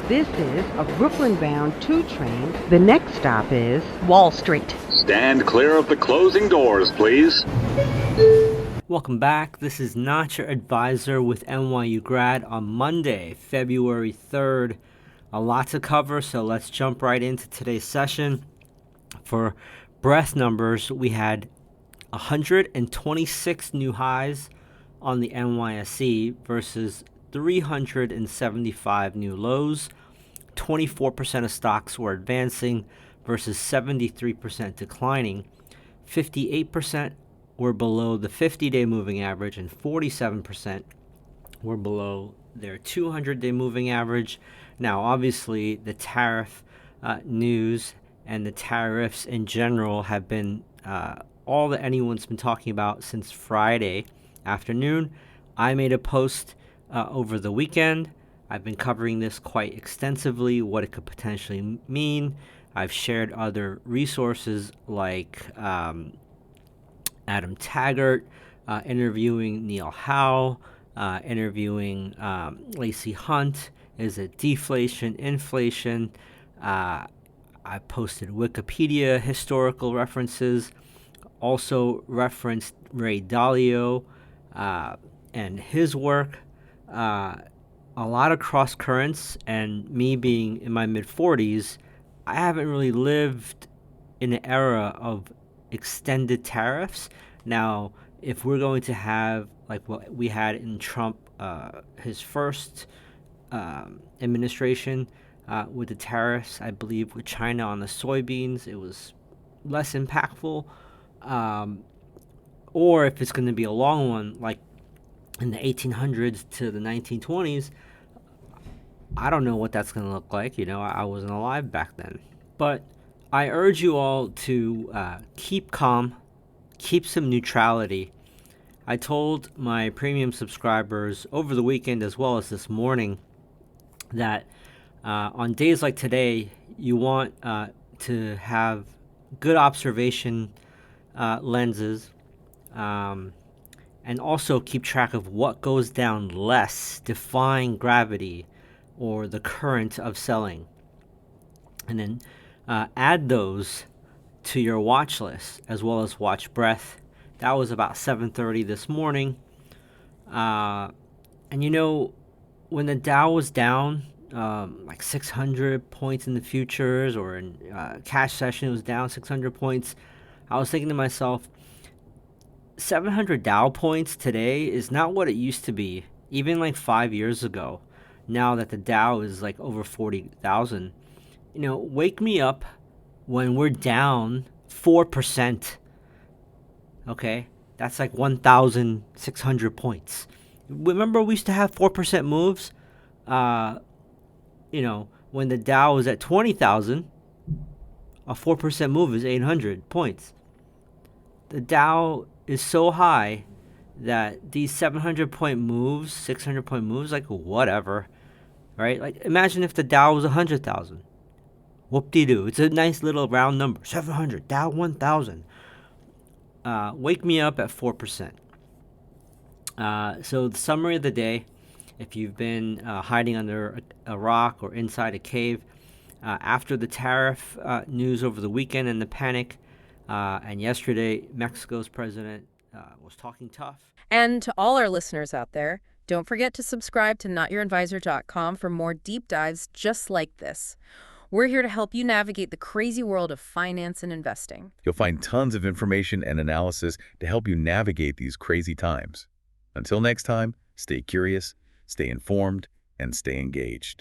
This is a Brooklyn-bound 2 train. The next stop is Wall Street. Stand clear of the closing doors, please. Welcome back. This is Not Your Advisor with NYU Grad on Monday, February 3rd. A lot to cover, so let's jump right into today's session. For breadth numbers, we had 126 new highs on the NYSE versus 375 new lows. 24% of stocks were advancing versus 73% declining. 58% were below the 50-day moving average, and 47% were below their 200-day moving average. Now, obviously, the tariff news and the tariffs in general have been all that anyone's been talking about since Friday afternoon. I made a post over the weekend. I've been covering this quite extensively, what it could potentially mean. I've shared other resources like Adam Taggart interviewing Neil Howe, interviewing Lacey Hunt. Is it deflation, inflation? I posted Wikipedia historical references, also referenced Ray Dalio and his work. A lot of cross currents, and me being in my mid-40s, I haven't really lived in an era of extended tariffs. Now, if we're going to have like what we had in Trump, his first administration with the tariffs, I believe with China on the soybeans, it was less impactful. Or if it's going to be a long one, like in the 1800s to the 1920s, I don't know what that's going to look like. I wasn't alive back then. But I urge you all to keep calm, keep some neutrality. I told my premium subscribers over the weekend as well as this morning that on days like today, you want to have good observation lenses, and also keep track of what goes down less, defying gravity or the current of selling. And then add those to your watch list as well as watch breadth. That was about 7:30 this morning. And when the Dow was down like 600 points in the futures, or in cash session it was down 600 points, I was thinking to myself, 700 Dow points today is not what it used to be, even like 5 years ago. Now that the Dow is like over 40,000, wake me up when we're down 4%. Okay, that's like 1,600 points. Remember, we used to have 4% moves. When the Dow was at 20,000, a 4% move is 800 points. The Dow is so high that these 700-point moves, 600-point moves, like whatever, right? Like imagine if the Dow was 100,000. Whoop-de-doo. It's a nice little round number. 700, Dow 1,000. Wake me up at 4%. So the summary of the day, if you've been hiding under a rock or inside a cave, after the tariff news over the weekend and the panic, and yesterday, Mexico's president was talking tough. And to all our listeners out there, don't forget to subscribe to NotYourAdvisor.com for more deep dives just like this. We're here to help you navigate the crazy world of finance and investing. You'll find tons of information and analysis to help you navigate these crazy times. Until next time, stay curious, stay informed, and stay engaged.